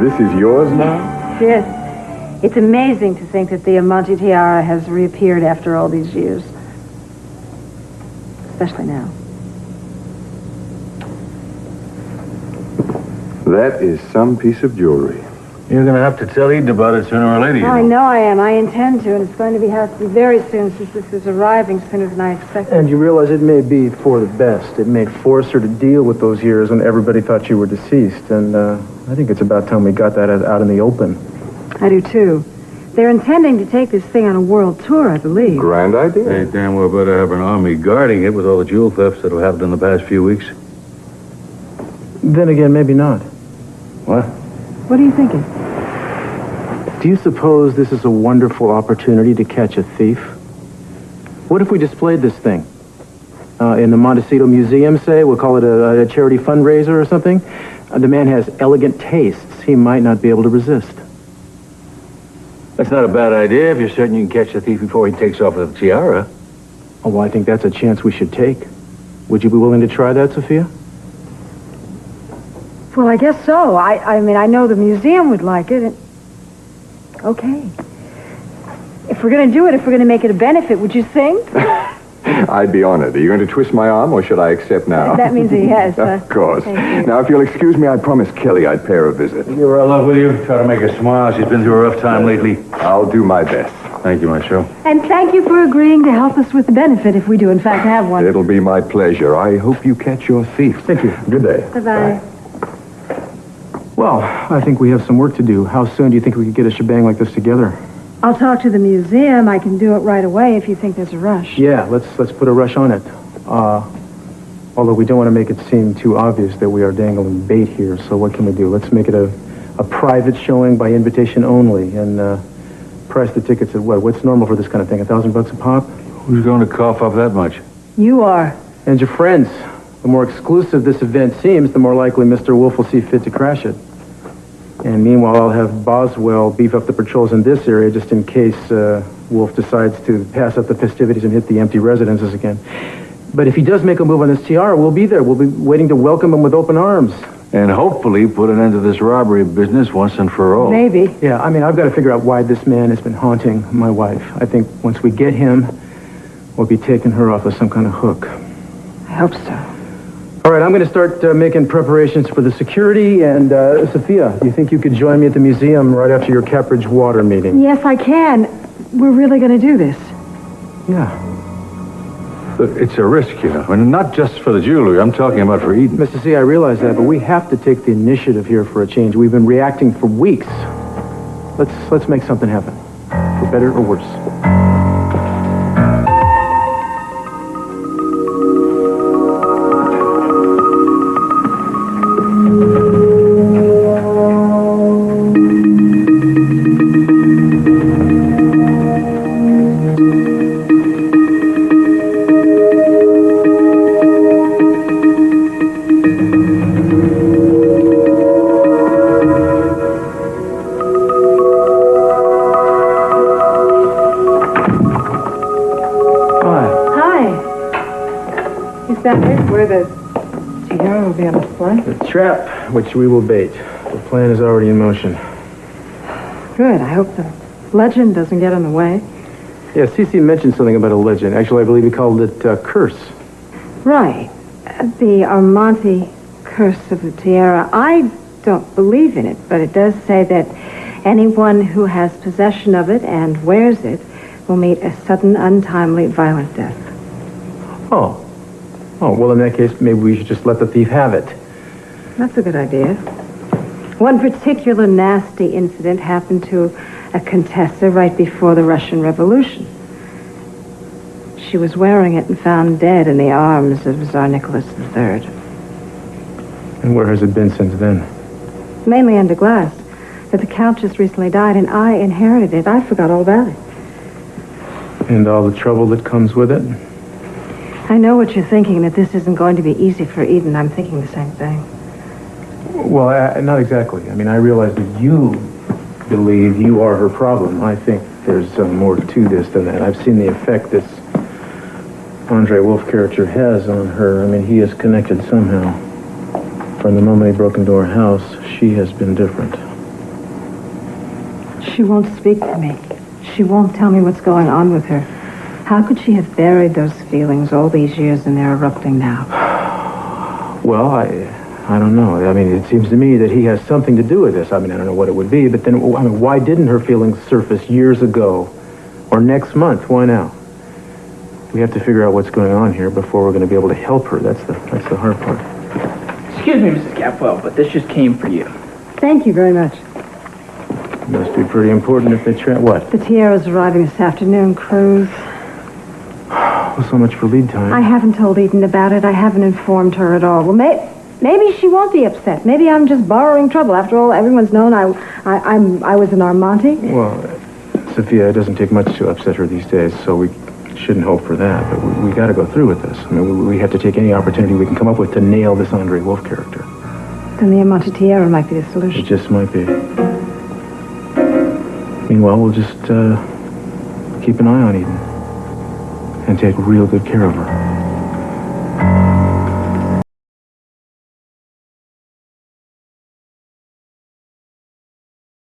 This is yours now? Yes. It's amazing to think that the Amante tiara has reappeared after all these years. Especially now. That is some piece of jewelry. You're going to have to tell Eden about it sooner or later, you know. I know I am. I intend to, and it's going to have to be very soon since this is arriving sooner than I expected. And you realize it may be for the best. It may force her to deal with those years when everybody thought you were deceased. And I think it's about time we got that out in the open. I do, too. They're intending to take this thing on a world tour, I believe. Grand idea. They damn well better have an army guarding it with all the jewel thefts that have happened in the past few weeks. Then again, maybe not. What? What are you thinking? Do you suppose this is a wonderful opportunity to catch a thief? What if we displayed this thing? In the Montecito Museum, say? We'll call it a charity fundraiser or something? The man has elegant tastes. He might not be able to resist. That's not a bad idea if you're certain you can catch the thief before he takes off with the tiara. Oh, well, I think that's a chance we should take. Would you be willing to try that, Sophia? Well, I guess so. I mean, I know the museum would like it. Okay. If we're going to do it, if we're going to make it a benefit, would you sing? I'd be honored. Are you going to twist my arm, or should I accept now? That means a yes. Of course. Thank you. Now, if you'll excuse me, I promised Kelly I'd pay her a visit. Give her a love with you. Try to make her smile. She's been through a rough time lately. I'll do my best. Thank you, Marshal. And thank you for agreeing to help us with the benefit if we do, in fact, have one. It'll be my pleasure. I hope you catch your thief. Thank you. Good day. Bye-bye. Well, I think we have some work to do. How soon do you think we could get a shebang like this together? I'll talk to the museum. I can do it right away if you think there's a rush. Yeah, let's put a rush on it. Although we don't want to make it seem too obvious that we are dangling bait here, so what can we do? Let's make it a private showing by invitation only, and price the tickets at what? What's normal for this kind of thing? $1,000 a pop? Who's going to cough up that much? You are. And your friends. The more exclusive this event seems, the more likely Mr. Wolf will see fit to crash it. And meanwhile, I'll have Boswell beef up the patrols in this area just in case Wolf decides to pass up the festivities and hit the empty residences again. But if he does make a move on this tiara, we'll be there. We'll be waiting to welcome him with open arms. And hopefully put an end to this robbery business once and for all. Maybe. Yeah, I mean, I've got to figure out why this man has been haunting my wife. I think once we get him, we'll be taking her off with some kind of hook. I hope so. All right, I'm going to start making preparations for the security. And, Sophia, do you think you could join me at the museum right after your Cappridge water meeting? Yes, I can. We're really going to do this. Yeah. Look, it's a risk, you know. And not just for the jewelry. I'm talking about for Eden. Mr. C, I realize that, but we have to take the initiative here for a change. We've been reacting for weeks. Let's make something happen, for better or worse. Where the tiara will be on display? The trap, which we will bait. The plan is already in motion. Good. I hope the legend doesn't get in the way. Yeah, Cece mentioned something about a legend. Actually, I believe he called it curse. Right. The Armante curse of the tiara. I don't believe in it, but it does say that anyone who has possession of it and wears it will meet a sudden, untimely, violent death. Oh, well, in that case, maybe we should just let the thief have it. That's a good idea. One particular nasty incident happened to a Contessa right before the Russian Revolution. She was wearing it and found dead in the arms of Tsar Nicholas III. And where has it been since then? Mainly under glass. But the Count just recently died, and I inherited it. I forgot all about it. And all the trouble that comes with it? I know what you're thinking, that this isn't going to be easy for Eden. I'm thinking the same thing. Well, not exactly. I mean, I realize that you believe you are her problem. I think there's more to this than that. I've seen the effect this Andre Wolf character has on her. I mean, he is connected somehow. From the moment he broke into her house, she has been different. She won't speak to me. She won't tell me what's going on with her. How could she have buried those feelings all these years and they're erupting now? Well, I don't know. I mean, it seems to me that he has something to do with this. I mean, I don't know what it would be, but then, I mean, why didn't her feelings surface years ago? Or next month? Why now? We have to figure out what's going on here before we're going to be able to help her. That's the hard part. Excuse me, Mrs. Capwell, but this just came for you. Thank you very much. It must be pretty important if they what? The Tiara's arriving this afternoon, Cruz. Well, so much for lead time. I haven't told Eden about it. I haven't informed her at all. Well, maybe she won't be upset. Maybe I'm just borrowing trouble. After all, everyone's known I was an Armonte. Well, Sophia, it doesn't take much to upset her these days, so we shouldn't hope for that. But we got to go through with this. I mean, we have to take any opportunity we can come up with to nail this Andre Wolf character. Then the Armonte Tiara might be the solution. It just might be. Meanwhile, we'll just keep an eye on Eden and take real good care of her.